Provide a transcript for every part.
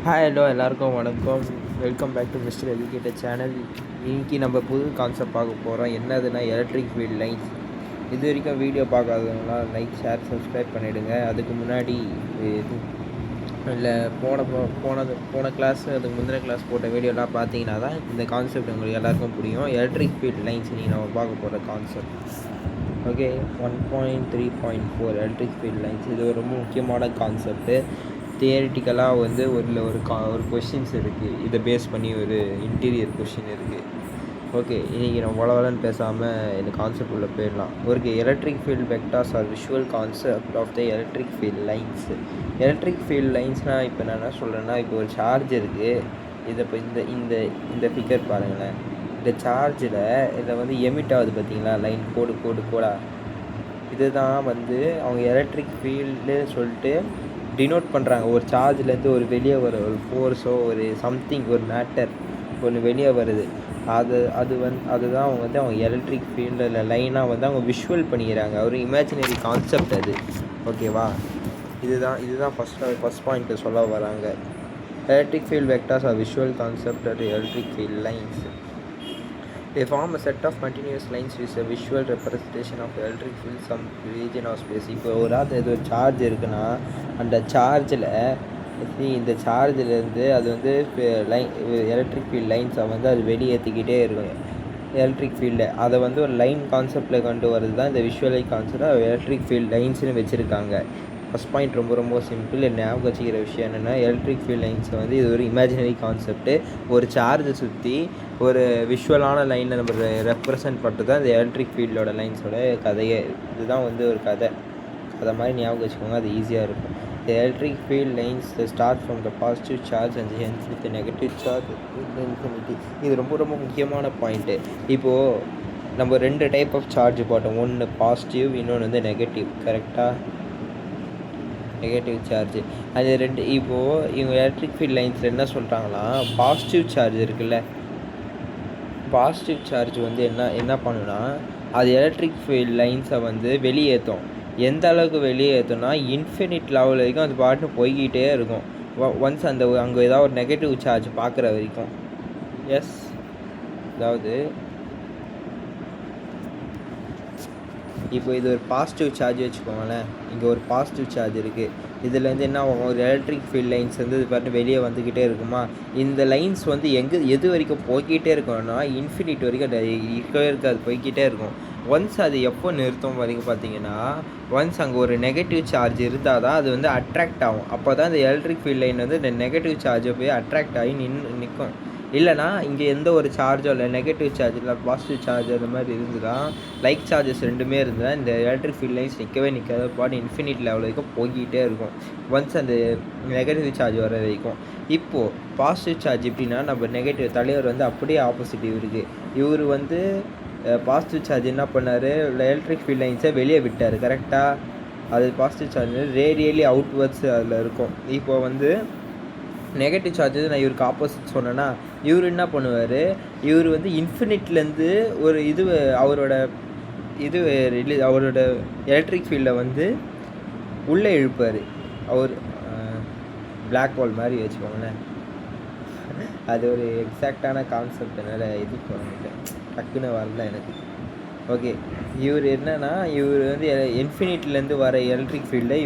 Hi hello எல்லாருக்கும் வணக்கம். Welcome back to mister educated channel. இன்றைக்கி நம்ம புது கான்செப்ட் பார்க்க போகிறோம். என்னதுன்னா எலக்ட்ரிக் ஃபீல்ட் லைன்ஸ். இது வரைக்கும் வீடியோ பார்க்காதவங்களா லைக் ஷேர் சப்ஸ்கிரைப் பண்ணிவிடுங்க. அதுக்கு முன்னாடி இது இல்லை போன கிளாஸ் அதுக்கு முந்தின கிளாஸ் போட்ட வீடியோலாம் பார்த்தீங்கன்னா தான் இந்த கான்செப்ட் உங்களுக்கு எல்லாருக்கும் புரியும். எலக்ட்ரிக் ஃபீல்ட் லைன்ஸ் இன்றைக்கி நம்ம பார்க்க போகிற concept. Okay, 1.3.4 electric field lines. இது ஒரு ரொம்ப முக்கியமான கான்செப்ட்டு. தியரிட்டிக்கலாக வந்து ஒரு கொஷின்ஸ் இருக்குது. இதை பேஸ் பண்ணி ஒரு இன்டீரியர் கொஷின் இருக்குது. ஓகே, இன்றைக்கி நம்ம வளவலன்னு பேசாமல் இந்த கான்செப்ட் உள்ள போயிடலாம். ஒரு electric field vectors are visual concept of the electric field lines. Electric field லைன்ஸ்னால் இப்போ நான் என்ன சொல்கிறேன்னா, இப்போ ஒரு சார்ஜ் இருக்குது. இதை இப்போ இந்த ஃபிகர் பாருங்களேன். இந்த சார்ஜில் இதை வந்து எமிட் ஆகுது பார்த்தீங்களா, லைன் கோடாக. இதுதான் வந்து அவங்க எலக்ட்ரிக் ஃபீல்டு சொல்லிட்டு டினோட் பண்ணுறாங்க. ஒரு சார்ஜ்லேருந்து ஒரு வெளியே வர ஒரு ஃபோர்ஸோ ஒரு சம்திங் ஒரு மேட்டர் ஒன்று வெளியே வருது. அதுதான் அவங்க வந்து அவங்க எலக்ட்ரிக் ஃபீல்டில் லைனாக வந்து அவங்க விஷுவல் பண்ணிக்கிறாங்க. ஒரு இமேஜினரி கான்செப்ட் அது. ஓகேவா, இதுதான் ஃபஸ்ட் பாயிண்ட்டு சொல்ல வராங்க. Electric field vectors are visual concept are electric field lines. They form a set of continuous lines with a visual representation of electric field some region of space. இப்போ ஒரு charge இருக்குன்னா அந்த சார்ஜில் இந்த சார்ஜிலேருந்து அது வந்து electric field லைன்ஸை வந்து அது வெளியேற்றிக்கிட்டே இருக்கும். எலக்ட்ரிக் ஃபீல்டு அதை வந்து ஒரு லைன் கான்செப்டில் கொண்டு வரது தான் இந்த விஷுவலை கான்செப்டாக எலக்ட்ரிக் ஃபீல்ட் லைன்ஸ்னு வச்சுருக்காங்க. ஃபஸ்ட் பாயிண்ட் ரொம்ப சிம்பிள். ஞாபகம் வச்சுக்கிற விஷயம் என்னென்னா, எலக்ட்ரிக் ஃபீல்ட் லைன்ஸை வந்து இது ஒரு இமேஜினரி கான்செப்ட்டு. ஒரு சார்ஜை சுற்றி ஒரு விஷுவலான லைனில் நம்ம ரெப்ரசன்ட் பண்ணுறது தான் இந்த எலக்ட்ரிக் ஃபீல்டோட லைன்ஸோட கதையே. இதுதான் வந்து ஒரு கதை மாதிரி ஞாபகம் வச்சுக்கோங்க, அது ஈஸியாக இருக்கும். The electric field lines start from the positive charge and ends with the negative charge infinity. இது ரொம்ப முக்கியமான பாயிண்ட்டு. இப்போது நம்ம 2 டைப் ஆஃப் சார்ஜ் போட்டோம். ஒன்று பாசிட்டிவ், இன்னொன்று வந்து நெகட்டிவ். கரெக்டாக, நெகட்டிவ் சார்ஜ். அது 2. இப்போது இவங்க எலக்ட்ரிக் ஃபீல்ட் லைன்ஸில் என்ன சொல்கிறாங்கன்னா, பாசிட்டிவ் சார்ஜ் இருக்குல்ல, பாசிட்டிவ் சார்ஜ் வந்து என்ன பண்ணுன்னா, அது எலக்ட்ரிக் ஃபீல்ட் லைன்ஸை வந்து வெளியேற்றும். எந்த அளவுக்கு வெளியேற்றும்னா, இன்ஃபினிட் லெவல் வரைக்கும் அது பாட்டு போய்கிட்டே இருக்கும். ஒன்ஸ் அங்கே ஏதாவது ஒரு நெகட்டிவ் சார்ஜ் பார்க்குற வரைக்கும். எஸ், அதாவது இப்போ இது ஒரு பாசிட்டிவ் சார்ஜ் வச்சுக்கோங்களேன். இங்கே ஒரு பாசிட்டிவ் சார்ஜ் இருக்குது. இதுலேருந்து என்ன ஆகும், ஒரு எலக்ட்ரிக் ஃபீல்ட் லைன்ஸ் வந்து இது பாட்டு வெளியே வந்துக்கிட்டே இருக்குமா. இந்த லைன்ஸ் வந்து எது வரைக்கும் போய்கிட்டே இருக்கும்னா, இன்ஃபினிட் வரைக்கும் இருக்கவே இருக்காது, போய்கிட்டே இருக்கும். ஒன்ஸ் அது எப்போ நிறுத்தும் வரைக்கும் பார்த்தீங்கன்னா, ஒன்ஸ் அங்கே ஒரு நெகட்டிவ் சார்ஜ் இருந்தால் தான் அது வந்து அட்ராக்ட் ஆகும். அப்போ தான் இந்த எலக்ட்ரிக் ஃபீல்ட் லைன் வந்து இந்த நெகட்டிவ் சார்ஜை போய் அட்ராக்ட் ஆகி நிற்கும். இல்லைனா இங்கே எந்த ஒரு சார்ஜோ இல்லை, நெகட்டிவ் சார்ஜ் இல்லை பாசிட்டிவ் சார்ஜ் அந்த மாதிரி இருந்துதான், லைக் சார்ஜஸ் ரெண்டுமே இருந்தால் இந்த எலக்ட்ரிக் ஃபீல்ட் லைன்ஸ் நிற்காத பாடி இன்ஃபினிட் லெவல் வரைக்கும் போய்கிட்டே இருக்கும். ஒன்ஸ் அந்த நெகட்டிவ் சார்ஜ் வர வரைக்கும். இப்போது பாசிட்டிவ் சார்ஜ் எப்படின்னா, நம்ம நெகட்டிவ் தலைவர் வந்து அப்படியே ஆப்போசிட் இவர் வந்து பாசிட்டிவ் சார்ஜ் என்ன பண்ணார், எலக்ட்ரிக் ஃபீல்ட் லைன்ஸை வெளியே விட்டார். கரெக்டாக, அது பாசிட்டிவ் சார்ஜ் ரேடியலி அவுட்வர்ட்ஸ் அதில் இருக்கும். இப்போ வந்து நெகட்டிவ் சார்ஜஸ் நான் இவருக்கு ஆப்போசிட் சொன்னேன்னா, இவர் என்ன பண்ணுவார், இவர் வந்து இன்ஃபினிட்லேருந்து ஒரு அவரோட எலக்ட்ரிக் ஃபீல்டை வந்து உள்ளே இழுப்பார். அவர் பிளாக் ஹோல் மாதிரி வச்சுக்கோங்களேன். அது ஒரு எக்ஸாக்டான கான்செப்ட், என்னால் இது பண்ணிட்டேன், டக்குன்னு வரல எனக்கு. ஓகே, இவர் என்னன்னா, இவர் வந்து இன்ஃபினிட்லேருந்து வர எலக்ட்ரிக் ஃபீல்டை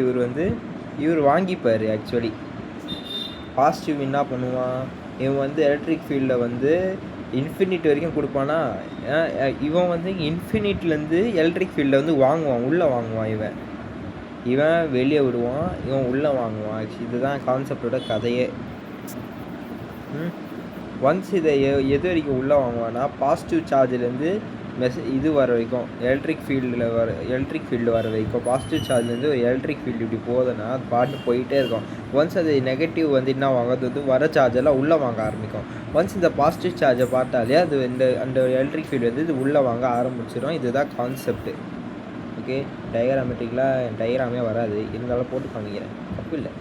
இவர் வாங்கிப்பார். ஆக்சுவலி பாசிட்டிவ் என்ன பண்ணுவான், இவன் வந்து எலக்ட்ரிக் ஃபீல்டில் வந்து இன்ஃபினிட் வரைக்கும் கொடுப்பானா, இவன் வந்து இன்ஃபினிட்லேருந்து எலக்ட்ரிக் ஃபீல்டை வந்து உள்ளே வாங்குவான். இவன் வெளியே விடுவான், இவன் உள்ளே வாங்குவான். ஆக்சுவலி இதுதான் கான்செப்டோட கதையே. ஒன்ஸ் இதை எது வரைக்கும் உள்ளே வாங்குவான்னா, பாசிட்டிவ் சார்ஜ்லேருந்து இது வர வரைக்கும், எலக்ட்ரிக் ஃபீல்டு வர வரைக்கும். பாசிட்டிவ் சார்ஜ்லேருந்து ஒரு எலக்ட்ரிக் ஃபீல்டு இப்படி போகுதுன்னா அது பாட்டு போயிட்டே இருக்கும். ஒன்ஸ் அது நெகட்டிவ் வந்து என்ன வாங்குறது வந்து வர சார்ஜெல்லாம் உள்ளே வாங்க ஆரம்பிக்கும். ஒன்ஸ் இந்த பாசிட்டிவ் சார்ஜை பார்த்தாலே அது அந்த எலக்ட்ரிக் ஃபீல்டு வந்து இது உள்ளே வாங்க ஆரம்பிச்சிடும். இதுதான் கான்செப்ட்டு. ஓகே, டயக்ராமே வராது, இருந்தாலும் போட்டு காமிக்கிறேன், தப்பு இல்லை.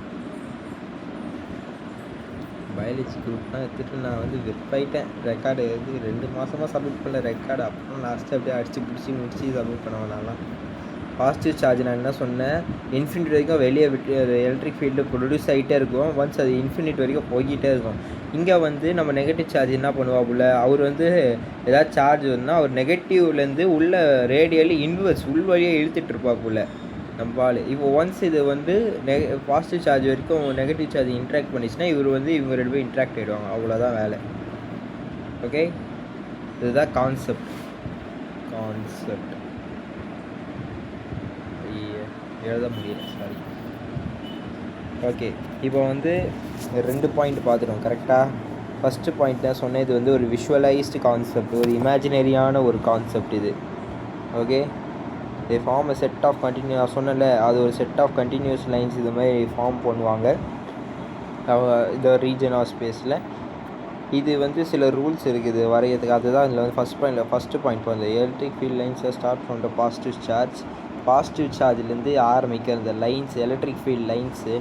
பயாலஜி குரூப்லாம் எடுத்துகிட்டு நான் வந்து வெப்பாயிட்டேன். ரெக்கார்டு வந்து 2 மாதமாக சப்மிட் பண்ண ரெக்கார்டு. அப்புறம் லாஸ்ட்டு அப்படியே அடித்து முடிச்சு சப்மிட் பண்ண வேணாலாம். பாசிட்டிவ் சார்ஜ் நான் என்ன சொன்னேன், இன்ஃபினிட் வரைக்கும் வெளியே விட்டு எலக்ட்ரிக் ஃபீல்டு ப்ரொடியூஸ் ஆகிட்டே இருக்கும். ஒன்ஸ் அது இன்ஃபினிட் வரைக்கும் போய்கிட்டே இருக்கும். இங்கே வந்து நம்ம நெகட்டிவ் சார்ஜ் என்ன பண்ணுவாப்புல, அவர் வந்து ஏதாவது சார்ஜ் வந்தால் அவர் நெகட்டிவ்லேருந்து உள்ள ரேடியலி இன்வெர்ஸ் உள் வழியாக இழுத்துட்டு இருப்பாப்புல நம்மளால். இப்போ ஒன்ஸ் இது வந்து பாசிட்டிவ் சார்ஜ் வரைக்கும் நெகட்டிவ் சார்ஜ் இன்ட்ராக்ட் பண்ணிச்சுன்னா இவர் வந்து இவங்க ரெண்டு பேரும் இன்ட்ராக்ட் ஆகிடுவாங்க. அவ்வளோதான் வேலை. ஓகே, இதுதான் கான்செப்ட். எழுத முடியல, சாரி. ஓகே, இப்போ வந்து 2 பாயிண்ட் பார்த்துட்டோம் கரெக்டாக. ஃபஸ்ட்டு பாயிண்ட் தான் சொன்னேன், இது வந்து ஒரு விஷுவலைஸ்டு கான்செப்ட், ஒரு இமேஜினரியான ஒரு கான்செப்ட் இது. ஓகே, இது ஃபார்ம் செட் ஆஃப் கண்டினியூ சொன்னல, அது ஒரு செட் ஆஃப் கண்டினியூஸ் லைன்ஸ் இது மாதிரி ஃபார்ம் பண்ணுவாங்க இந்த ரீஜன் ஆஃப் ஸ்பேஸில். இது வந்து சில ரூல்ஸ் இருக்குது வரையறதுக்கு. அதுதான் இதில் வந்து ஃபஸ்ட்டு பாயிண்ட் வந்து எலக்ட்ரிக் ஃபீல்ட் லைன்ஸை ஸ்டார்ட் ஃப்ரம் த பாசிட்டிவ் சார்ஜ்லேருந்து ஆரம்பிக்கிற இந்த lines, electric field lines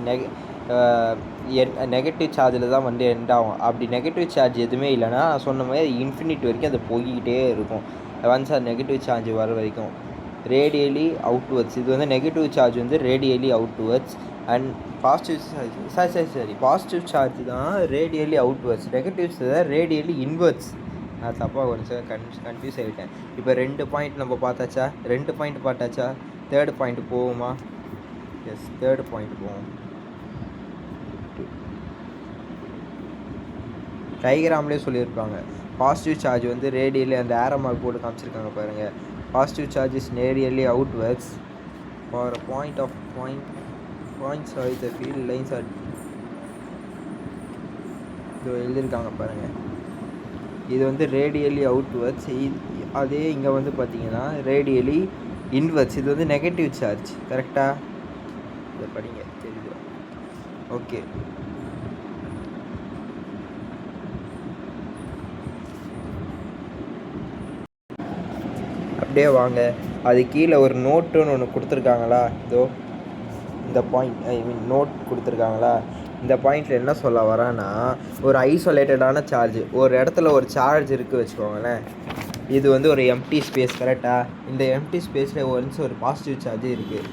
negative சார்ஜில் தான் வந்து எண்ட் ஆகும். அப்படி நெகட்டிவ் சார்ஜ் எதுவுமே இல்லைன்னா சொன்ன மாதிரி இன்ஃபினிட் வரைக்கும் அது போய்கிட்டே இருக்கும். ஒன்ஸ் அது நெகட்டிவ் சார்ஜ் வர வரைக்கும் ரேடியலி அவுட்வர்ட்ஸ். இது வந்து நெகட்டிவ் சார்ஜ் வந்து radially outwards and positive charge தான் ரேடியலி அவுட்வர்ட்ஸ், நெகட்டிவ்ஸ் தான் ரேடியலி இன்வெர்ட்ஸ். நான் தப்பாக ஒரு சார் கன்ஃபியூஸ் ஆகிட்டேன். இப்போ 2 பாயிண்ட் நம்ம பார்த்தாச்சா, 2 பாயிண்ட் பார்த்தாச்சா. தேர்ட் பாயிண்ட் போகுமா? எஸ், தேர்ட் பாயிண்ட் போவோம். டைகிராம்லேயே சொல்லியிருப்பாங்க பாசிட்டிவ் சார்ஜ் வந்து ரேடியலி, அந்த ஏரோ மார்க் போட்டு காமிச்சிருக்காங்க பாருங்கள். Positive charge is radially outwards for points of the field lines are இது எழுதியிருக்காங்க பாருங்கள். இது வந்து ரேடியலி அவுட்வர்ட்ஸ். அதே இங்கே வந்து பார்த்தீங்கன்னா ரேடியலி இன்வெர்ட்ஸ். இது வந்து நெகட்டிவ் சார்ஜ். கரெக்டாக இதை படிங்க, தெரியுது. ஓகே, அப்படியே வாங்க. அது கீழே ஒரு நோட்டுன்னு ஒன்று கொடுத்துருக்காங்களா, இதோ இந்த பாயிண்ட், ஐ மீன் நோட் கொடுத்துருக்காங்களா. இந்த பாயிண்டில் என்ன சொல்ல வரேன்னா, ஒரு ஐசோலேட்டடான சார்ஜ், ஒரு இடத்துல ஒரு சார்ஜ் இருக்குது வச்சுக்கோங்களேன். இது வந்து ஒரு எம்டி ஸ்பேஸ் கரெக்டாக. இந்த எம்டி ஸ்பேஸில் ஒன்ஸ் ஒரு பாசிட்டிவ் சார்ஜ் இருக்குது.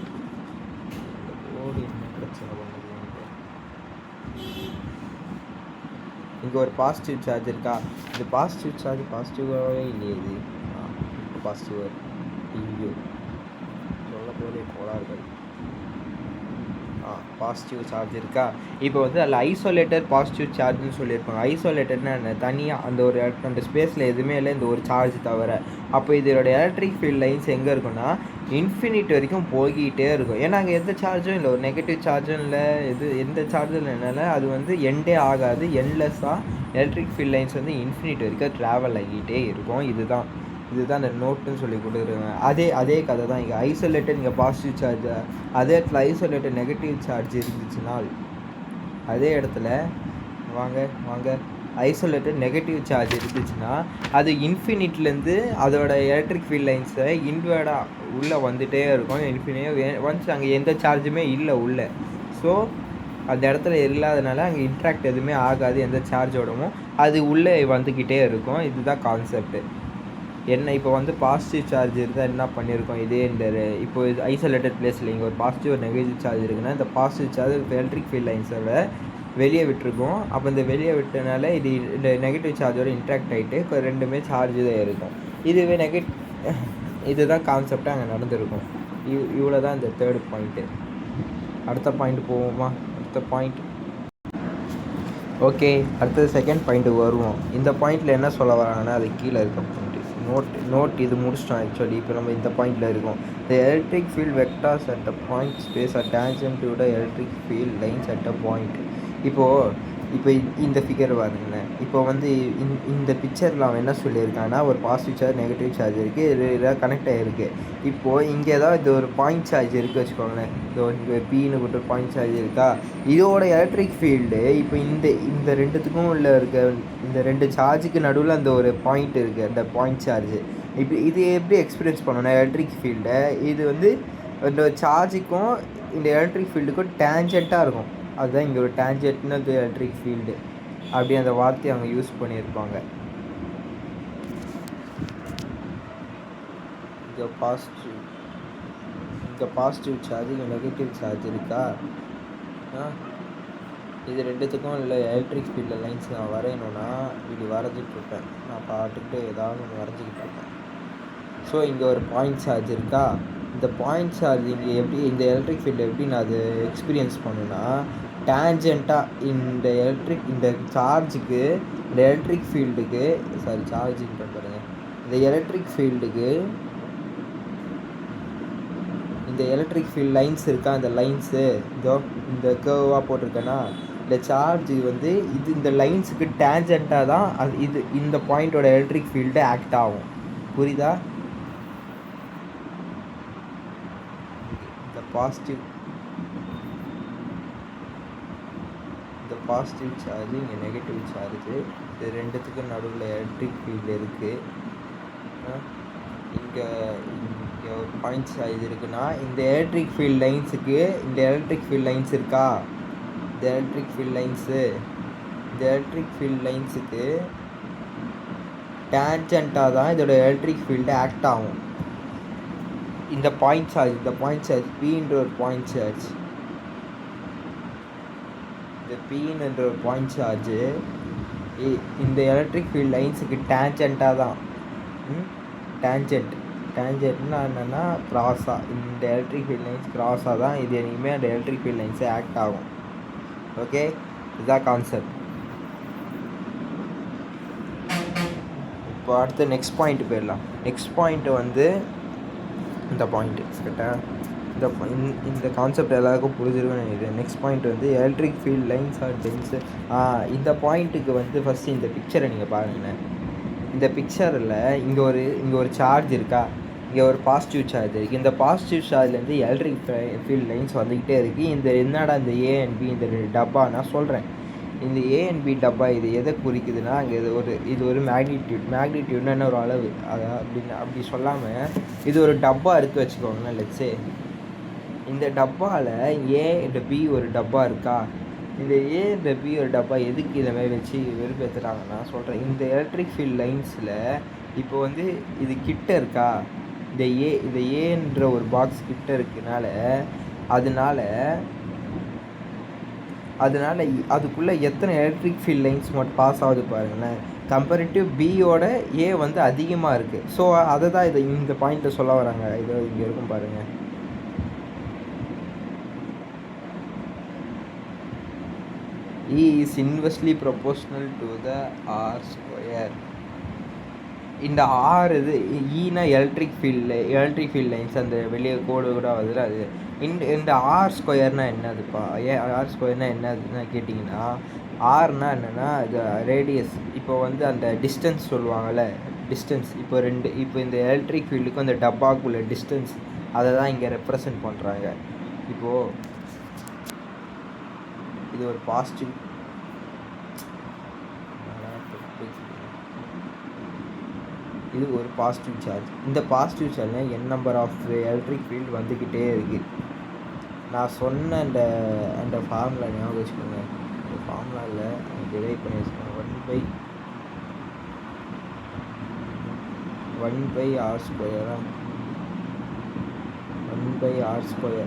இங்கே ஒரு பாசிட்டிவ் சார்ஜ் இருக்கா. இந்த பாசிட்டிவ் சார்ஜ் பாசிட்டிவாகவே இல்லையே, இது பாசிட்டிவாக இங்கே சொல்ல போதே கோளாறுகள். பாசிட்டிவ் சார்ஜ் இருக்கா. இப்போ வந்து அதில் ஐசோலேட்டட் பாசிட்டிவ் சார்ஜ்னு சொல்லியிருப்பாங்க. ஐசோலேட்டட்னா என்ன, தனியாக அந்த ஒரு அந்த ஸ்பேஸில் எதுவுமே இல்லை, இந்த ஒரு சார்ஜ் தவிர. அப்போ இதோட எலக்ட்ரிக் ஃபீல்ட் லைன்ஸ் எங்கே இருக்குன்னா இன்ஃபினிட் வரைக்கும் போய்கிட்டே இருக்கும். ஏன்னா அங்கே எந்த சார்ஜும் இல்லை, ஒரு நெகட்டிவ் சார்ஜும் இல்லை, எந்த சார்ஜும் இல்லைனால அது வந்து எண்டே ஆகாது. எண்ட்லெஸ்ஸாக எலக்ட்ரிக் ஃபீல்ட் லைன்ஸ் வந்து இன்ஃபினிட் வரைக்கும் ட்ராவல் ஆகிட்டே இருக்கும். இதுதான் அந்த நோட்டுன்னு சொல்லி கொடுத்துருக்காங்க. அதே கதை தான் இங்கே. ஐசோலேட்டட் இங்கே பாசிட்டிவ் சார்ஜ், அதே இடத்துல ஐசோலேட்டட் நெகட்டிவ் சார்ஜ் இருந்துச்சுன்னா அதே இடத்துல வாங்க ஐசோலேட்டட் நெகட்டிவ் சார்ஜ் இருந்துச்சுன்னா அது இன்ஃபினிட்லேருந்து அதோட எலக்ட்ரிக் ஃபீல்ட் லைன்ஸை இன்வெர்டாக உள்ளே வந்துகிட்டே இருக்கும். ஒன்ஸ் அங்கே எந்த சார்ஜுமே இல்லை உள்ளே. ஸோ அந்த இடத்துல இல்லாதனால அங்கே இன்ட்ராக்ட் எதுவுமே ஆகாது எந்த சார்ஜோடவும், அது உள்ளே வந்துக்கிட்டே இருக்கும். இதுதான் கான்செப்ட். என்ன இப்போ வந்து பாசிட்டிவ் சார்ஜ் இருந்தால் என்ன பண்ணியிருக்கோம், இதே இந்த இப்போ ஐசோலேட்டட் பிளேஸில் இங்கே ஒரு பாசிட்டிவ் ஒரு நெகட்டிவ் சார்ஜ் இருக்குன்னா இந்த பாசிட்டிவ் சார்ஜ் எலக்ட்ரிக் ஃபீல்ட் லைன்ஸோட வெளியே விட்டுருக்கோம். அப்போ இந்த வெளியே விட்டனால இது இந்த நெகட்டிவ் சார்ஜோட இன்ட்ராக்ட் ஆகிட்டு இப்போ ரெண்டுமே சார்ஜ் தான் இருக்கும். இதுவே இதுதான் கான்செப்டாக அங்கே நடந்திருக்கும். இவ்வளோ தான் இந்த தேர்ட் பாயிண்ட்டு. அடுத்த பாயிண்ட் போவோமா? அடுத்த பாயிண்ட் ஓகே, அடுத்தது செகண்ட் பாயிண்ட்டுக்கு வருவோம். இந்த பாயிண்டில் என்ன சொல்ல வராங்கன்னா அது கீழே இருக்க நோட் இது முடிச்சிட்டோம். ஆக்சுவலி இப்போ நம்ம இந்த பாயிண்டில் இருக்கோம். The electric field vectors at a point space are tangent to the electric field lines at a point. இப்போ இந்த ஃபிகர் பாருங்களேன். இப்போ வந்து இந்த பிக்சரில் அவன் என்ன சொல்லியிருக்கான்னா ஒரு பாசிட்டிவ் சார்ஜ் நெகட்டிவ் சார்ஜ் இருக்குது, இதில் கனெக்ட் ஆகிருக்கு. இப்போது இங்கே தான் இது ஒரு பாயிண்ட் சார்ஜ் இருக்குது வச்சுக்கோங்களேன். இதோ இங்கே பீனு போட்டு ஒரு பாயிண்ட் சார்ஜ் இருக்கா. இதோட எலக்ட்ரிக் ஃபீல்டு இப்போ இந்த ரெண்டுத்துக்கும் இருக்க இந்த ரெண்டு சார்ஜுக்கு நடுவில் அந்த ஒரு பாயிண்ட் இருக்குது, அந்த பாயிண்ட் சார்ஜ். இப்போ இது எப்படி எக்ஸ்பீரியன்ஸ் பண்ணணும் எலக்ட்ரிக் ஃபீல்டை, இது வந்து இந்த சார்ஜுக்கும் இந்த எலக்ட்ரிக் ஃபீல்டுக்கும் டேஞ்சண்ட்டாக இருக்கும். அதுதான் இங்கே ஒரு டேஞ்சன்ட்னு எலக்ட்ரிக் ஃபீல்டு அப்படி அந்த வார்த்தையை அவங்க யூஸ் பண்ணியிருப்பாங்க. இங்கே பாசிட்டிவ் இங்கே பாசிட்டிவ் சார்ஜ் இங்கே நெகட்டிவ் சார்ஜ் இருக்கா? இது ரெண்டுத்துக்கும் இல்லை எலக்ட்ரிக் ஃபீல்டு லைன்ஸ் நான் வரையணுன்னா இப்படி வரைஞ்சிட்ருப்பேன். நான் பார்த்துக்கிட்டு ஏதாவது ஒன்று வரைஞ்சிக்கிட்டு இருப்பேன். ஸோ இங்கே ஒரு பாயிண்ட் சார்ஜ் இருக்கா? இந்த பாயிண்ட் சார்ஜ் இங்கே எப்படி இந்த எலக்ட்ரிக் ஃபீல்டு எப்படி நான் அது எக்ஸ்பீரியன்ஸ் பண்ணுன்னா, டேஞ்சண்ட்டாக இந்த சார்ஜுக்கு இந்த எலக்ட்ரிக் ஃபீல்டுக்கு சார்ஜுன்ற பாருங்கள், இந்த எலக்ட்ரிக் ஃபீல்டுக்கு இந்த எலக்ட்ரிக் ஃபீல்ட் லைன்ஸ் இருக்கா, இந்த லைன்ஸு இதோ இந்த கர்வாக போட்டிருக்கேன்னா, இந்த சார்ஜ் வந்து இந்த லைன்ஸுக்கு டேஞ்சண்ட்டாக தான் அது இந்த பாயிண்டோட எலக்ட்ரிக் ஃபீல்டு ஆக்ட் ஆகும். புரியுதா? இந்த பாசிட்டிவ் சார்ஜ் இங்கே நெகட்டிவ் சார்ஜு, இது ரெண்டுத்துக்கும் நடுவில் எலக்ட்ரிக் ஃபீல்டு இருக்குது. இங்கே ஒரு பாயிண்ட் சார்ஜ் இருக்குன்னா இந்த எலக்ட்ரிக் ஃபீல்ட் லைன்ஸுக்கு இந்த எலக்ட்ரிக் ஃபீல்ட் லைன்ஸ் இருக்கா, இந்த எலக்ட்ரிக் ஃபீல்ட் லைன்ஸுக்கு டேஞ்சண்ட்டாக தான் இதோட எலக்ட்ரிக் ஃபீல்டு ஆக்ட் ஆகும். இந்த பாயிண்ட் சார்ஜ் Pன்ற ஒரு பாயிண்ட் சார்ஜ், இந்த Pன்ற ஒரு பாயிண்ட் சார்ஜு இந்த எலக்ட்ரிக் ஃபீல்ட் லைன்ஸுக்கு டேஞ்சண்ட்டாக தான் டேஞ்சண்ட்னா என்னென்னா க்ராஸாக, இந்த எலக்ட்ரிக் ஃபீல்ட் லைன்ஸ் க்ராஸாக தான் இது இனிமேல் அந்த எலக்ட்ரிக் ஃபீல்ட் லைன்ஸே ஆக்ட் ஆகும். ஓகே, இதுதான் கான்செப்ட். இப்போ அடுத்து நெக்ஸ்ட் பாயிண்ட்டு போயிடலாம். நெக்ஸ்ட் பாயிண்ட்டு வந்து இந்த பாயிண்ட்டு கரெக்டாக இந்த கான்செப்ட் எல்லாருக்கும் புரிஞ்சிருக்குன்னு நினைக்கிறேன். நெக்ஸ்ட் பாயிண்ட் வந்து electric field lines R tens. இந்த பாயிண்ட்டுக்கு வந்து ஃபஸ்ட்டு இந்த பிக்சரை நீங்கள் பாருங்களேன். இந்த பிக்சரில் இங்கே ஒரு சார்ஜ் இருக்கா, இங்கே ஒரு பாசிட்டிவ் சார்ஜ் இருக்குது. இந்த பாசிட்டிவ் சார்ஜ்லேருந்து எலக்ட்ரிக் ஃபீல்ட் லைன்ஸ் வந்துக்கிட்டே இருக்குது. இந்த என்னடா இந்த ஏ அண்ட் பி இந்த டப்பா நான் சொல்கிறேன். இந்த ஏ அண்ட் பி டப்பா இது எதை குறிக்குதுன்னா, அங்கே இது ஒரு மேக்னிடியூட்னா என்ன ஒரு அளவு, அதை அப்படி சொல்லாமல் இது ஒரு டப்பா இருக்குது வச்சுக்கோங்களேன். லெட்ஸே இந்த டப்பாவில் ஏ அண்ட் பி ஒரு டப்பா இருக்கா, இந்த ஏ அண்ட் பி ஒரு டப்பா எதுக்கு இதை மாதிரி வச்சு வெறுப்பேற்றுறாங்கன்னா சொல்கிறேன். இந்த எலக்ட்ரிக் ஃபீல்ட் லைன்ஸில் இப்போ வந்து இது கிட்ட இருக்கா, இந்த ஏன்ற ஒரு பாக்ஸ் கிட்ட இருக்குனால அதனால அதுக்குள்ளே எத்தனை எலக்ட்ரிக் ஃபீல்ட் லைன்ஸ் மட்டும் பாஸ் ஆகுது பாருங்களேன். கம்பேரிட்டிவ் பியோட ஏ வந்து அதிகமாக இருக்குது. ஸோ அதை தான் இந்த பாயிண்ட்டை சொல்ல வராங்க. இதோ இங்கே இருக்கும் பாருங்கள். E is inversely proportional to the R square. இந்த R இது ஈனா எலக்ட்ரிக் ஃபீல்ட் லைன்ஸ் அந்த வெளியே கோடு கூட வருது. அது இந்த ஆர் ஸ்கொயர்னால் என்னதுப்பா, ஆர் ஸ்கொயர்னால் என்னதுன்னா கேட்டிங்கன்னா, ஆர்னா என்னென்னா இது ரேடியஸ். இப்போ வந்து அந்த டிஸ்டன்ஸ் சொல்லுவாங்கள்ல, டிஸ்டன்ஸ் இப்போ இந்த எலக்ட்ரிக் ஃபீல்டுக்கும் அந்த டப்பாக்குள்ள டிஸ்டன்ஸ் அதை தான் இங்கே ரெப்ரசன்ட் பண்ணுறாங்க. இப்போது இது ஒரு பாசிட்டிவ், இது ஒரு பாசிட்டிவ் சார்ஜ். இந்த பாசிட்டிவ் சார்ஜில் n number of electric field வந்துக்கிட்டே இருக்குது. நான் சொன்ன அந்த ஃபார்முலா ஞாபகம் வச்சுக்கோங்க. இந்த ஃபார்முலாவில் டிரைவ் பண்ணி வச்சுக்கோங்க. 1/r².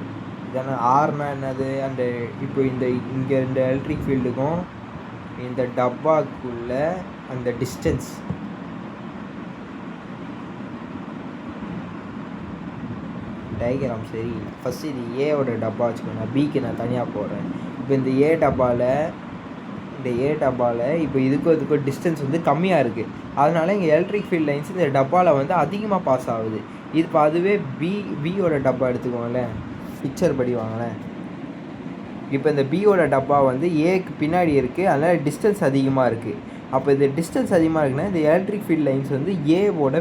இதனால் ஆர்னா என்னது, அந்த இப்போ இங்கே இந்த எலக்ட்ரிக் ஃபீல்டுக்கும் இந்த டப்பாக்குள்ள அந்த டிஸ்டன்ஸ், டயக்ராம் சரி. ஃபஸ்ட்டு இது ஏவோட டப்பா வச்சுக்கோங்க, பிக்கு நான் தனியாக போடுறேன். இப்போ இந்த ஏ டப்பாவில் இப்போ இதுக்கும் டிஸ்டன்ஸ் வந்து கம்மியாக இருக்குது. அதனால இங்கே எலக்ட்ரிக் ஃபீல்ட் லைன்ஸ் இந்த டப்பாவில் வந்து அதிகமாக பாஸ் ஆகுது. இப்போ அதுவே பியோட டப்பா எடுத்துக்கோங்களேன், பிக்சர் படி வாங்களேன். இப்போ இந்த பியோட டப்பா வந்து ஏக்கு பின்னாடி இருக்குது, அதனால் டிஸ்டன்ஸ் அதிகமாக இருக்குது. அப்போ இந்த டிஸ்டன்ஸ் அதிகமாக இருக்குன்னா இந்த எலக்ட்ரிக் ஃபீல்ட் லைன்ஸ் வந்து ஏவோட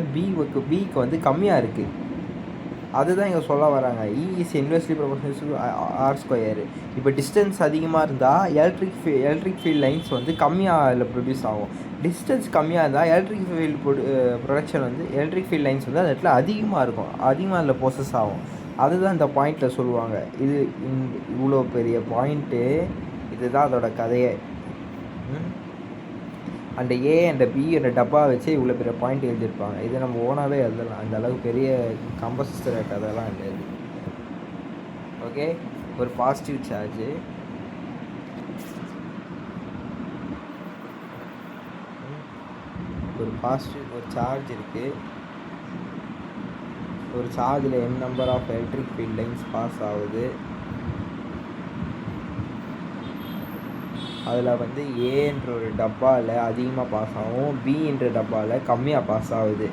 பிக்கு வந்து கம்மியாக இருக்குது. அதுதான் இங்கே சொல்ல வராங்க. E is inversely proportional to R². இப்போ டிஸ்டன்ஸ் அதிகமாக இருந்தால் எலக்ட்ரிக் ஃபீல்ட் லைன்ஸ் வந்து கம்மியாக அதில் ப்ரொடியூஸ் ஆகும். டிஸ்டன்ஸ் கம்மியாக இருந்தால் எலக்ட்ரிக் ஃபீல்ட் லைன்ஸ் வந்து அந்த இடத்துல அதிகமாக இருக்கும், அதிகமாக அதில் ப்ரோசஸ் ஆகும். அதுதான் இந்த பாயிண்ட்டில் சொல்லுவாங்க. இது இவ்வளோ பெரிய பாயிண்ட்டு, இதுதான் அதோட கதையே. அந்த ஏ அந்த பி அந்த டப்பா வச்சு இவ்வளோ பெரிய பாயிண்ட் எழுதியிருப்பாங்க. இதை நம்ம ஓனாகவே எழுதலாம். அந்த அளவுக்கு பெரிய கம்பசிஸ்டர் கதைலாம் இல்லை. ஓகே, ஒரு பாசிட்டிவ் சார்ஜு ஒரு சார்ஜ் இருக்குது. ஒரு சார்ஜில் m number of electric field lines pass ஆகுது. அதில் வந்து ஏன்ற ஒரு டப்பாவில் அதிகமாக பாஸ் ஆகும், பின்ற டப்பாவில் கம்மியாக பாஸ் ஆகுது.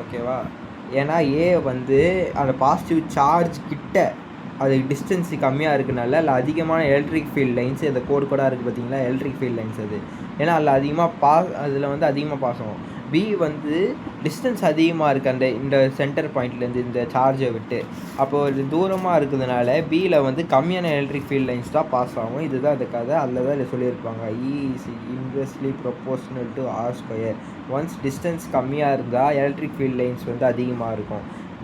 ஓகேவா? ஏன்னா ஏ வந்து அந்த பாசிட்டிவ் சார்ஜ் கிட்ட அது டிஸ்டன்ஸ் கம்மியாக இருக்குனால அதில் அதிகமான எலக்ட்ரிக் ஃபீல்ட் லைன்ஸ் இந்த கோடாக இருக்குது பார்த்தீங்களா, எலக்ட்ரிக் ஃபீல்ட் லைன்ஸ் அது. ஏன்னா அதில் அதில் வந்து அதிகமாக பாஸ் ஆகும். பி வந்து டிஸ்டன்ஸ் அதிகமாக இருக்குது இந்த சென்டர் பாயிண்ட்லேருந்து இந்த சார்ஜை விட்டு. அப்போது ஒரு தூரமாக இருக்கிறதுனால பியில் வந்து கம்மியான எலக்ட்ரிக் ஃபீல்ட் லைன்ஸ் தான் பாஸ் ஆகும். இதுதான் அந்த கதை. அதில் தான் இதை சொல்லியிருப்பாங்க, E is inversely proportional to r². Once distance கம்மியாக இருந்தால் எலக்ட்ரிக் ஃபீல்ட் லைன்ஸ் வந்து அதிகமாக இருக்கும்.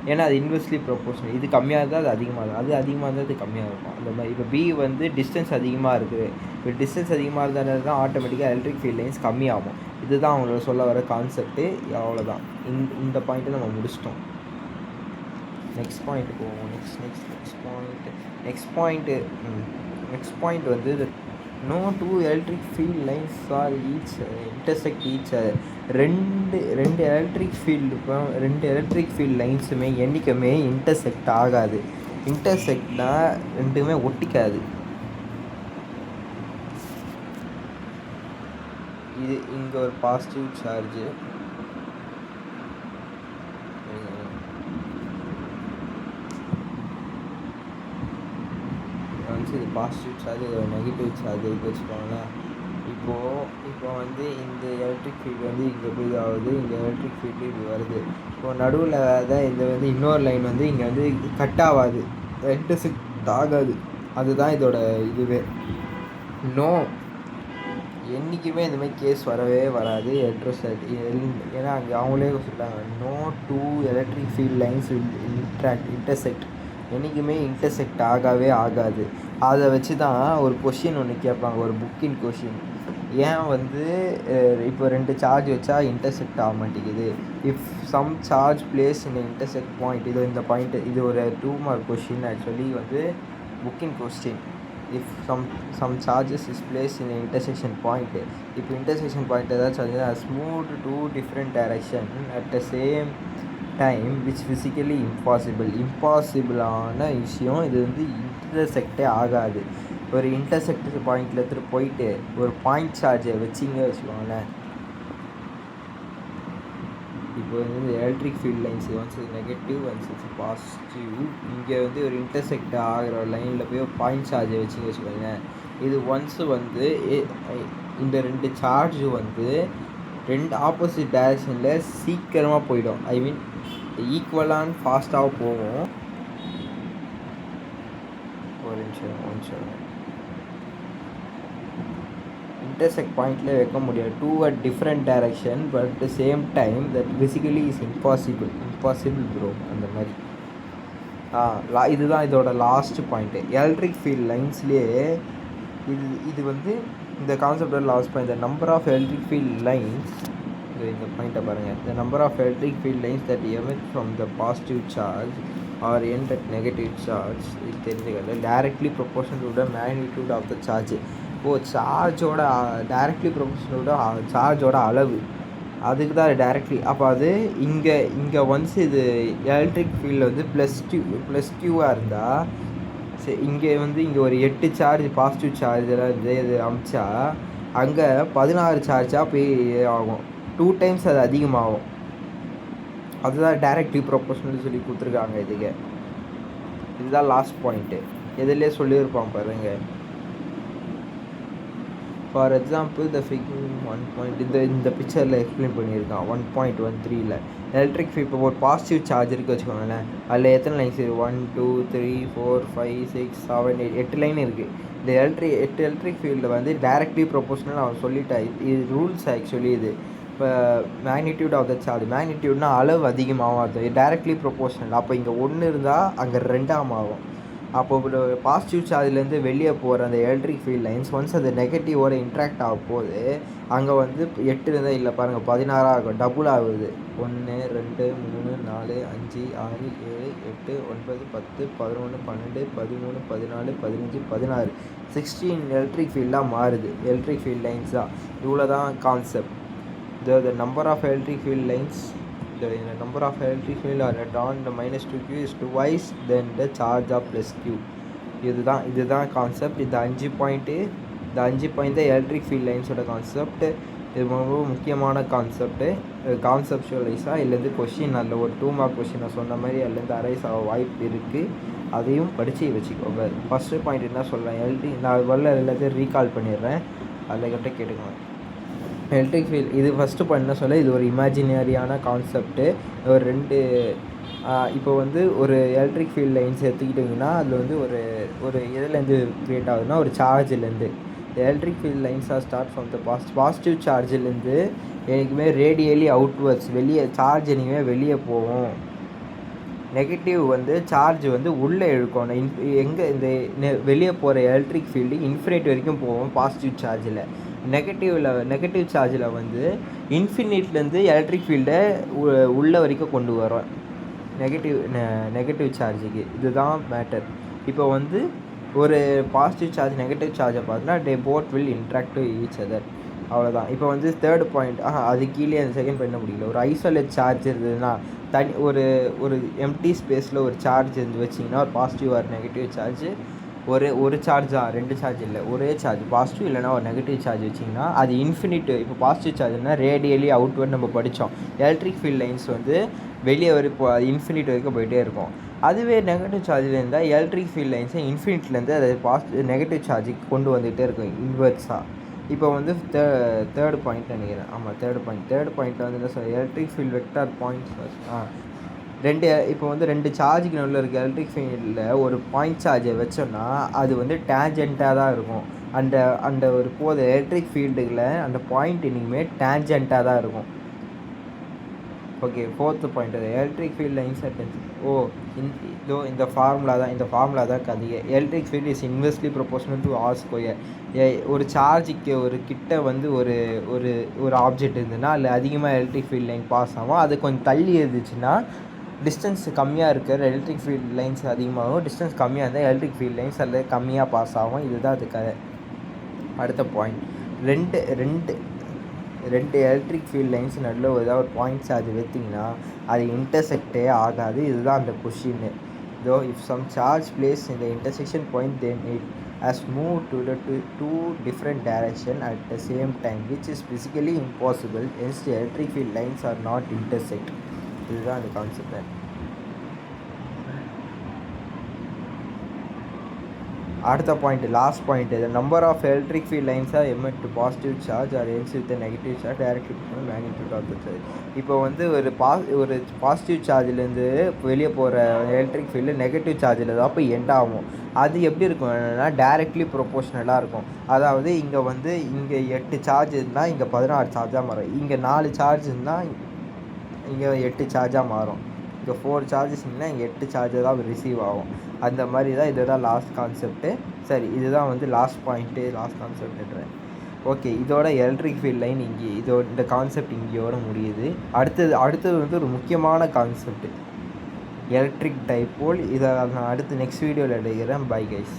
ஏன்னா அது இன்வெர்ஸ்லி ப்ரொபோர்ஷனல். இது கம்மியாக இருந்தால் அது அதிகமாக இருக்கும், அது அதிகமாக இருந்தால் அது கம்மியாக இருக்கும். அந்த மாதிரி இப்போ பி வந்து டிஸ்டன்ஸ் அதிகமாக இருக்குது. இப்போ டிஸ்டன்ஸ் அதிகமாக இருந்தால் தான் ஆட்டோமேட்டிக்காக எலக்ட்ரிக் ஃபீல்ட் லைன்ஸ் கம்மியாகும். இதுதான் அவங்களோட சொல்ல வர கான்செப்ட்டு. அவ்வளோதான். இந்த பாயிண்ட்டை நம்ம முடிச்சிட்டோம். நெக்ஸ்ட் பாயிண்ட் போவோம். நெக்ஸ்ட் பாயிண்ட் வந்து no two electric field lines are intersect each other. ரெண்டு எலக்ட்ரிக் ஃபீல்ட் லைன்ஸுமே என்றைக்குமே இன்டர்செக்ட் ஆகாது. இன்டர்செக்ட்னா ரெண்டுமே ஒட்டிக்காது. இது இங்கே ஒரு பாசிட்டிவ் சார்ஜு, இது பாசிட்டிவ் சார்ஜ், இது ஒரு நெகட்டிவ் சார்ஜ் இருக்கு வச்சுக்கோங்களேன். இப்போ வந்து இந்த எலக்ட்ரிக் ஃபீல்டு வந்து இங்கே போய் ஆகுது, இங்கே எலக்ட்ரிக் ஃபீல்டு இப்படி வருது. இப்போ நடுவில் தான் இந்த வந்து இன்னொரு லைன் வந்து இங்கே வந்து கட் ஆகாது, இன்டர்செக்ட் ஆகாது. அதுதான் இதோட இதுவே. என்றைக்குமே இந்தமாதிரி கேஸ் வரவே வராது எலக்ட்ரோஸ்டாட். ஏன்னா அங்கே அவங்களே சொல்லிட்டாங்க, no two electric field lines will intersect. என்றைக்குமே இன்டர்செக்ட் ஆகவே ஆகாது. அதை வச்சு தான் ஒரு கொஷின் ஒன்று கேட்பாங்க, ஒரு புக்கின் கொஷின். ஏன் வந்து இப்போ ரெண்டு சார்ஜ் வச்சா இன்டர்செக்ட் ஆக மாட்டேங்குது, if some charge place in intersect point. இந்த பாயிண்ட் இது ஒரு 2 மார்க் கொஷின். ஆக்சுவலி வந்து புக்கின் question. If some charges is place in intersection point. இப்போ இன்டர்செக்ஷன் பாயிண்ட் ஏதாச்சும் வந்து as moved to different direction at the same time which physically இம்பாசிபிளான விஷயம். இது வந்து இன்டர்செக்டே ஆகாது. ஒரு இன்டர்செக்ட் பாயிண்டில் எடுத்துகிட்டு போயிட்டு ஒரு பாயிண்ட் சார்ஜை வச்சிங்க வச்சுக்கோங்களேன். இப்போ வந்து எலக்ட்ரிக் ஃபீல்ட் லைன்ஸ் ஒன்ஸ் இது நெகட்டிவ், ஒன்ஸ் இது பாசிட்டிவ். இங்கே வந்து ஒரு இன்டர்செக்ட் ஆகிற லைனில் போய் ஒரு பாயிண்ட் சார்ஜை வச்சுங்க வச்சுக்கோங்க. இது ஒன்ஸ் வந்து இந்த ரெண்டு சார்ஜ் வந்து ரெண்டு ஆப்போசிட் டைரக்ஷனில் சீக்கிரமாக போயிடும். ஐ மீன் ஈக்குவலான ஃபாஸ்ட்டாக போகும். ஒரு நிமிஷம் இன்டர்செக்ட் பாயிண்டில் வைக்க முடியாது. Two at different direction but the same time that physically is impossible bro. அந்த மாதிரி இதுதான் இதோட லாஸ்ட் பாயிண்ட்டு. எலக்ட்ரிக் ஃபீல்ட் லைன்ஸ்லேயே இது வந்து இந்த கான்செப்டோட last point. The number of electric field lines, இந்த பாயிண்ட்டை பாருங்கள். The number of electric field lines that emit from the positive charge are end at negative charge, இது தெரிஞ்சுக்கிறது directly proportional to the magnitude of the charge. சார்ஜோட directly ப்ரொபோர்ஷனலோட சார்ஜோட அளவு, அதுக்கு தான் directly. அப்போ அது இங்கே ஒன்ஸ் இது எலக்ட்ரிக் ஃபீல்டில் வந்து ப்ளஸ் கியூவாக இருந்தால் சரி, இங்கே ஒரு 8 சார்ஜ் பாசிட்டிவ் சார்ஜெல்லாம் இது அமிச்சா அங்கே 16 சார்ஜாக போய் ஆகும். 2 டைம்ஸ் அது அதிகமாகும். அதுதான் டைரக்ட்லி ப்ரொபோர்ஷனல் சொல்லி கொடுத்துருக்காங்க. இதுதான் லாஸ்ட் பாயிண்ட்டு. எதுலேயே சொல்லியிருப்பான் பாருங்க. For example the figure 1 point இந்த பிக்சரில் எக்ஸ்பிளைன் பண்ணியிருக்கான். 1.13ல் எலக்ட்ரிக் ஃபீல்ட் இப்போ ஒரு பாசிட்டிவ் சார்ஜ் இருக்குது வச்சுக்கோங்களேன். அதில் எத்தனை லைன்ஸ் இருக்குது? 1 2 3 4 5 6 7 8 லைன் இருக்குது. இந்த 8 எலக்ட்ரிக் ஃபீல்டு வந்து டைரக்ட்லி ப்ரொபோர்ஷனல் அவன் சொல்லிட்டா. இது ரூல்ஸ் ஆக்சுவலி. இது இப்போ மேக்னிடியூட் ஆஃப் த சார்ஜ், மேக்னிடியூட்னா அளவு அதிகமாகும். அது டைரக்ட்லி ப்ரொபோர்ஷனல். அப்போ இங்கே 1 இருந்தால் அங்கே 2 ஆகும். அப்போ ஒரு பாசிட்டிவ் சார்ஜ்லேருந்து வெளியே போகிற அந்த எலக்ட்ரிக் ஃபீல்ட் லைன்ஸ் ஒன்ஸ் அது நெகட்டிவோட இன்ட்ராக்ட் ஆக போது அங்கே வந்து 8 இல்லை பாருங்கள் 16 ஆகும், டபுள் ஆகுது. 1 2 3 4 5 6 7 8 9 10 11 12 13 14 15 16 16 எலக்ட்ரிக் ஃபீல்டாக மாறுது. எலக்ட்ரிக் ஃபீல்ட் லைன்ஸ் தான். இவ்வளோ தான் concept. the number of electric field lines, the number of electric field are drawn the minus 2q is twice then the charge of plus q. இதுதான் கான்செப்ட். இந்த 5 point தான் electric field லைன்ஸோட concept. இது ரொம்ப முக்கியமான concept. கான்செப்டுவலைஸாக இல்லைருந்து question அதில் ஒரு 2 mark question நான் சொன்ன மாதிரி அதுலேருந்து அரைஸ் ஆக வாய்ப்பு இருக்குது. அதையும் படித்து வச்சுக்கோங்க. ஃபஸ்ட்டு பாயிண்ட் என்ன சொல்கிறேன், நான் வரல எல்லாத்தையும் ரீகால் பண்ணிடுறேன், அதில் கிட்ட கேட்டுக்கோங்க. எலக்ட்ரிக் ஃபீல்ட் இது ஃபஸ்ட்டு பாயிண்ட் என்ன சொல்ல, இது ஒரு இமேஜினரியான கான்செப்ட்டு. ஒரு 2 இப்போ வந்து ஒரு எலக்ட்ரிக் ஃபீல்ட் லைன்ஸ் எடுத்துக்கிட்டிங்கன்னா அதில் வந்து ஒரு இதுலேருந்து க்ரியேட் ஆகுதுன்னா ஒரு சார்ஜிலேருந்து electric field lines are start from the positive சார்ஜிலேருந்து எனக்குமே ரேடியலி அவுட்வர்ட்ஸ் வெளியே சார்ஜ் எனக்குமே வெளியே போகும். நெகட்டிவ் வந்து சார்ஜ் வந்து உள்ளே இழுக்கணும். எங்கே இந்த வெளியே போகிற எலக்ட்ரிக் ஃபீல்டு இன்ஃபினிட் வரைக்கும் போகும் பாசிட்டிவ் சார்ஜில். நெகட்டிவ் சார்ஜில் வந்து இன்ஃபினிட்லேருந்து எலக்ட்ரிக் ஃபீல்டை உள்ளே வரைக்கும் கொண்டு வரோம் நெகட்டிவ் சார்ஜுக்கு. இதுதான் மேட்டர். இப்போ வந்து ஒரு பாசிட்டிவ் சார்ஜ் நெகட்டிவ் சார்ஜை பார்த்தோன்னா they both will interact to each other. அவ்வளோதான். இப்போ வந்து தேர்ட் பாயிண்ட் அது கீழே அந்த செகண்ட் பாயிண்ட் முடியல. ஒரு ஐசோலேட் சார்ஜ் இருந்ததுன்னா ஒரு எம்டி ஸ்பேஸில் ஒரு சார்ஜ் இருந்து வச்சிங்கன்னா ஒரு பாசிட்டிவ் ஆர் நெகட்டிவ் சார்ஜ் ஒரு சார்ஜா 2 சார்ஜ் இல்லை, ஒரே சார்ஜ் பாசிட்டிவ் இல்லைனா ஒரு நெகட்டிவ் சார்ஜ் வச்சிங்கன்னா அது இன்ஃபினிட். இப்போ பாசிட்டிவ் சார்ஜ்னா ரேடியலி அவுட்வர்ட் நம்ம படித்தோம். எலக்ட்ரிக் ஃபீல்ட் லைன்ஸ் வந்து வெளியே வரைக்கும் அது இன்ஃபினிட் வரைக்கும் போயிட்டே இருக்கும். அதுவே நெகட்டிவ் சார்ஜில் இருந்தால் எலக்ட்ரிக் ஃபீல்ட் லைன்ஸை இன்ஃபினிட்லேருந்து அதை நெகட்டிவ் சார்ஜுக்கு கொண்டு வந்துகிட்டே இருக்கும் இன்வெர்ஸாக. இப்போ வந்து தேர்ட் பாயிண்ட் நினைக்கிறேன். ஆமாம், தேர்ட் பாயிண்ட்டில் வந்து என்ன சொல்ல, எலக்ட்ரிக் ஃபீல்ட் வெக்டார் பாயிண்ட்ஸ் இப்போ வந்து 2 சார்ஜுக்கு நடுவில் இருக்க எலக்ட்ரிக் ஃபீல்டில் ஒரு பாயிண்ட் சார்ஜை வச்சோன்னா அது வந்து டேஞ்சண்ட்டாக தான் இருக்கும். அந்த ஒரு போது எலக்ட்ரிக் ஃபீல்டுகளில் அந்த பாயிண்ட் இனிமே டேஞ்சண்ட்டாக தான் இருக்கும். Okay, fourth point electric field lines இந்த ஃபார்முலா தான் கதையே. Electric field is inversely proportional to R square. ஒரு சார்ஜுக்கு ஒரு கிட்ட வந்து ஒரு ஆப்ஜெக்ட் இருந்ததுன்னா அதில் அதிகமாக எலக்ட்ரிக் ஃபீல்ட் லைன் பாஸ் ஆகும். அது கொஞ்சம் தள்ளி இருந்துச்சுன்னா டிஸ்டன்ஸ் கம்மியாக இருக்கிற எலக்ட்ரிக் ஃபீல்ட் லைன்ஸ் அதிகமாகும். டிஸ்டன்ஸ் கம்மியாக இருந்தால் எலக்ட்ரிக் ஃபீல்ட் லைன்ஸ் அதில் கம்மியாக பாஸ் ஆகும். இதுதான் அது கதை. அடுத்த பாயிண்ட், ரெண்டு எலக்ட்ரிக் ஃபீல்ட் லைன்ஸ் நடுவில் ஏதாவது ஒரு பாயிண்ட் சார்ஜ் வைத்திங்கன்னா அது இன்டர்செக்டே ஆகாது. இதுதான் அந்த question. though if some charge placed in the intersection point then it has moved to the two different direction at the same time which is physically impossible, hence the electric field lines are not intersect. இதுதான் அந்த concept. அடுத்த point, last point, the number of electric field lines are emit to positive charge or else with the negative charge directly from magnitude of the charge. இப்போ வந்து ஒரு positive சார்ஜ்லேருந்து வெளியே போகிற electric field negative சார்ஜில் தான் அப்போ end ஆகும். அது எப்படி இருக்கும் என்னென்னா டைரெக்ட்லி ப்ரொபோஷ்னலாக இருக்கும். அதாவது இங்கே 8 சார்ஜ் இருந்தால் இங்கே 16 சார்ஜாக மாறும். இங்கே 4 சார்ஜ் இருந்தால் இங்கே 8 சார்ஜாக மாறும். இங்கே 4 சார்ஜஸ் இருந்தால் இங்கே 8 சார்ஜர் தான் ரிசீவ் ஆகும். அந்த மாதிரி தான் இதுதான் லாஸ்ட் கான்செப்ட்டு. சரி, இதுதான் வந்து லாஸ்ட் பாயிண்ட்டு, லாஸ்ட் கான்செப்ட்ன்றேன். ஓகே, இதோட எலக்ட்ரிக் ஃபீல்ட் லைன் இந்த கான்செப்ட் இங்கேயோட முடியுது. அடுத்தது வந்து ஒரு முக்கியமான கான்செப்ட் எலக்ட்ரிக் டைப்போல். இதை நான் அடுத்து நெக்ஸ்ட் வீடியோவில் எடுக்கிறேன். Bye guys.